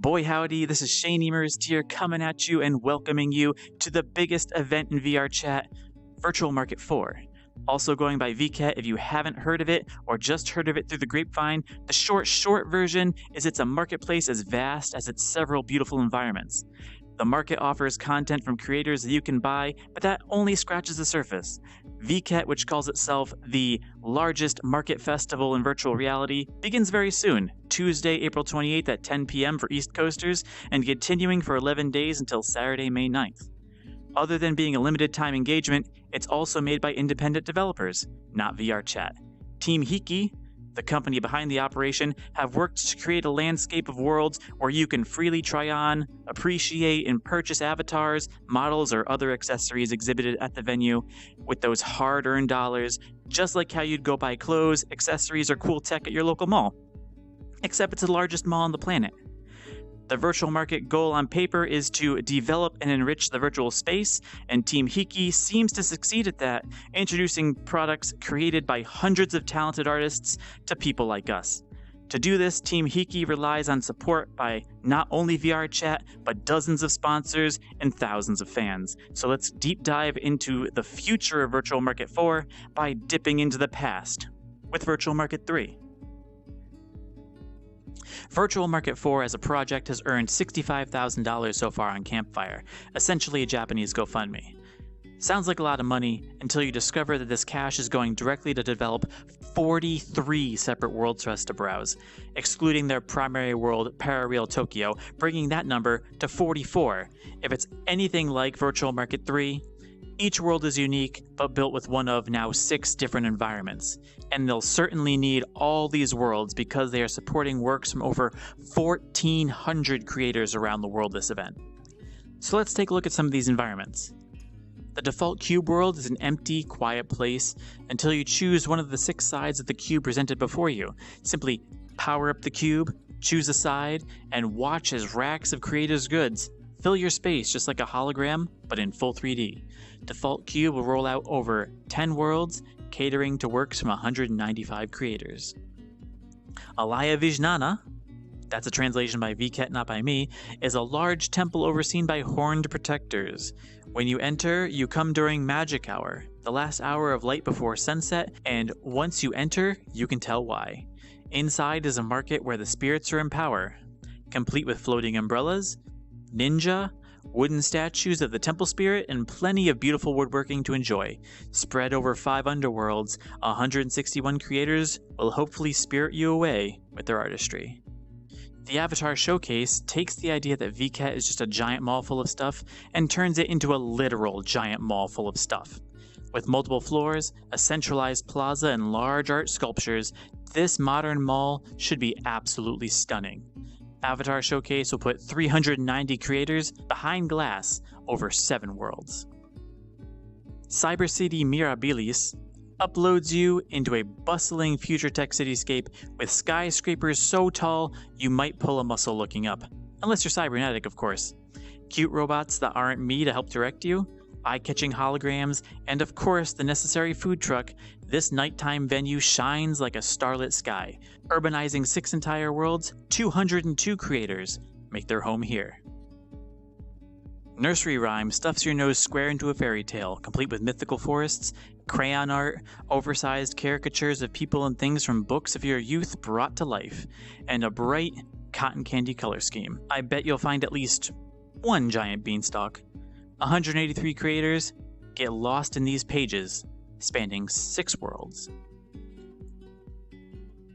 Boy howdy, this is Shane Emers here coming at you and welcoming you to the biggest event in VR chat, Virtual Market 4. Also going by VKET if you haven't heard of it or just heard of it through the grapevine, the short version is it's a marketplace as vast as its several beautiful environments. The market offers content from creators that you can buy, but that only scratches the surface. VKET, which calls itself the largest market festival in virtual reality, begins very soon, Tuesday, April 28th at 10 p.m. for East Coasters, and continuing for 11 days until Saturday, May 9th. Other than being a limited time engagement, it's also made by independent developers, not VR chat. Team HIKKY, the company behind the operation, have worked to create a landscape of worlds where you can freely try on, appreciate, and purchase avatars, models, or other accessories exhibited at the venue with those hard-earned dollars, just like how you'd go buy clothes, accessories, or cool tech at your local mall. Except it's the largest mall on the planet. The virtual market goal on paper is to develop and enrich the virtual space, and Team HIKKY seems to succeed at that, introducing products created by hundreds of talented artists to people like us. To do this, Team HIKKY relies on support by not only VR chat, but dozens of sponsors and thousands of fans. So let's deep dive into the future of Virtual Market 4 by dipping into the past with Virtual Market 3. Virtual Market 4 as a project has earned $65,000 so far on Campfire, essentially a Japanese GoFundMe. Sounds like a lot of money until you discover that this cash is going directly to develop 43 separate worlds for us to browse, excluding their primary world, Parareal Tokyo, bringing that number to 44. If it's anything like Virtual Market 3, each world is unique, but built with one of now 6 different environments. And they'll certainly need all these worlds because they are supporting works from over 1,400 creators around the world this event. So let's take a look at some of these environments. The default cube world is an empty, quiet place until you choose one of the 6 sides of the cube presented before you. Simply power up the cube, choose a side, and watch as racks of creators' goods fill your space just like a hologram, but in full 3D. Default Cube will roll out over 10 worlds, catering to works from 195 creators. Alaya Vijnana, that's a translation by VKET, not by me, is a large temple overseen by horned protectors. When you enter, you come during magic hour, the last hour of light before sunset, and once you enter, you can tell why. Inside is a market where the spirits are in power, complete with floating umbrellas, ninja, wooden statues of the temple spirit, and plenty of beautiful woodworking to enjoy. Spread over 5 underworlds, 161 creators will hopefully spirit you away with their artistry. The Avatar Showcase takes the idea that VCAT is just a giant mall full of stuff and turns it into a literal giant mall full of stuff. With multiple floors, a centralized plaza, and large art sculptures, this modern mall should be absolutely stunning. Avatar Showcase will put 390 creators behind glass over 7 worlds. Cyber City Mirabilis uploads you into a bustling future tech cityscape with skyscrapers so tall you might pull a muscle looking up. Unless you're cybernetic, of course. Cute robots that aren't me to help direct you, eye-catching holograms, and of course the necessary food truck, this nighttime venue shines like a starlit sky. Urbanizing 6 entire worlds, 202 creators make their home here. Nursery Rhyme stuffs your nose square into a fairy tale, complete with mythical forests, crayon art, oversized caricatures of people and things from books of your youth brought to life, and a bright cotton candy color scheme. I bet you'll find at least one giant beanstalk. 183 creators get lost in these pages, spanning 6 worlds.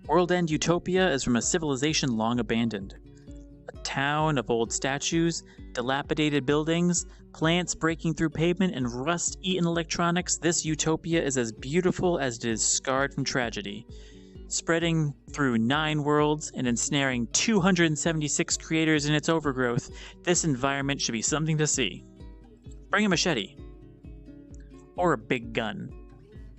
World End Utopia is from a civilization long abandoned. A town of old statues, dilapidated buildings, plants breaking through pavement, and rust-eaten electronics, this utopia is as beautiful as it is scarred from tragedy. Spreading through 9 worlds and ensnaring 276 creators in its overgrowth, this environment should be something to see. Bring a machete. Or a big gun.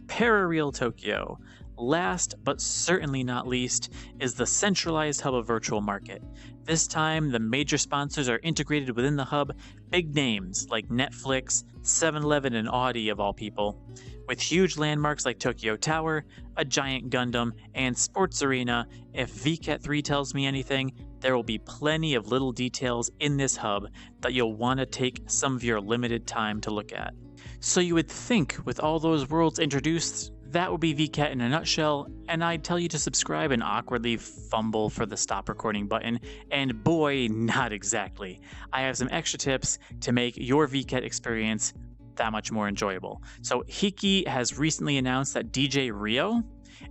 Parareal Tokyo. Last, but certainly not least, is the Centralized Hub of Virtual Market. This time, the major sponsors are integrated within the hub, big names like Netflix, 7-Eleven, and Audi of all people. With huge landmarks like Tokyo Tower, a giant Gundam, and Sports Arena, if VCAT 3 tells me anything, there will be plenty of little details in this hub that you'll want to take some of your limited time to look at. So you would think, with all those worlds introduced, that would be VCAT in a nutshell, and I'd tell you to subscribe and awkwardly fumble for the stop recording button, and boy, not exactly. I have some extra tips to make your VCAT experience that much more enjoyable. So HIKKY has recently announced that DJ Rio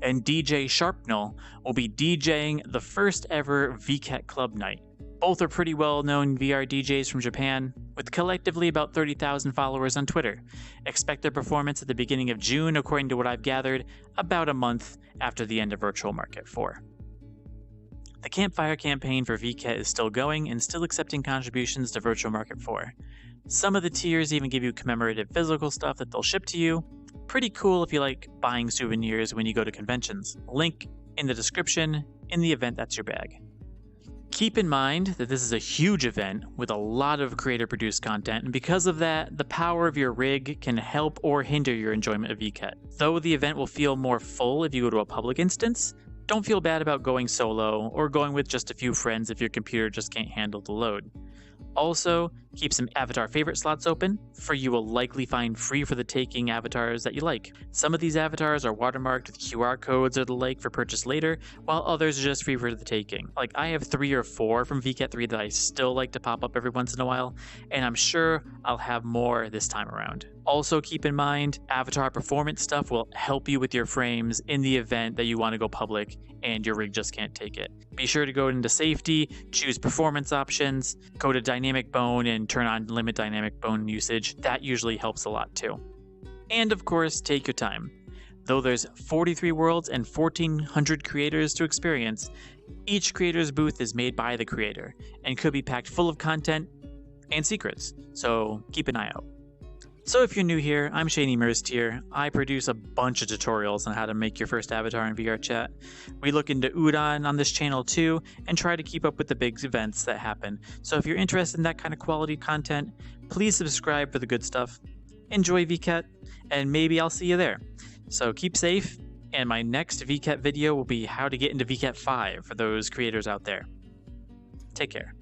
and DJ Sharpnel will be DJing the first ever VCAT Club Night. Both are pretty well-known VR DJs from Japan, with collectively about 30,000 followers on Twitter. Expect their performance at the beginning of June, according to what I've gathered, about a month after the end of Virtual Market 4. The Campfire Campaign for VKET is still going and still accepting contributions to Virtual Market 4. Some of the tiers even give you commemorative physical stuff that they'll ship to you. Pretty cool if you like buying souvenirs when you go to conventions. Link in the description in the event that's your bag. Keep in mind that this is a huge event with a lot of creator-produced content, and because of that, the power of your rig can help or hinder your enjoyment of VKET. Though the event will feel more full if you go to a public instance, don't feel bad about going solo or going with just a few friends if your computer just can't handle the load. Also, keep some avatar favorite slots open, for you will likely find free for the taking avatars that you like. Some of these avatars are watermarked with QR codes or the like for purchase later, while others are just free for the taking. Like, I have 3 or 4 from VCAT 3 that I still like to pop up every once in a while, and I'm sure I'll have more this time around. Also keep in mind, avatar performance stuff will help you with your frames in the event that you want to go public and your rig just can't take it. Be sure to go into safety, choose performance options, go to dynamic bone and turn on limit dynamic bone usage. That usually helps a lot too. And of course, take your time. Though there's 43 worlds and 1,400 creators to experience, each creator's booth is made by the creator and could be packed full of content and secrets, so keep an eye out. So if you're new here, I'm Shane Mirabilis. I produce a bunch of tutorials on how to make your first avatar in VRChat. We look into Udon on this channel too, and try to keep up with the big events that happen. So if you're interested in that kind of quality content, please subscribe for the good stuff. Enjoy VCAT, and maybe I'll see you there. So keep safe, and my next VCAT video will be how to get into VCAT 5 for those creators out there. Take care.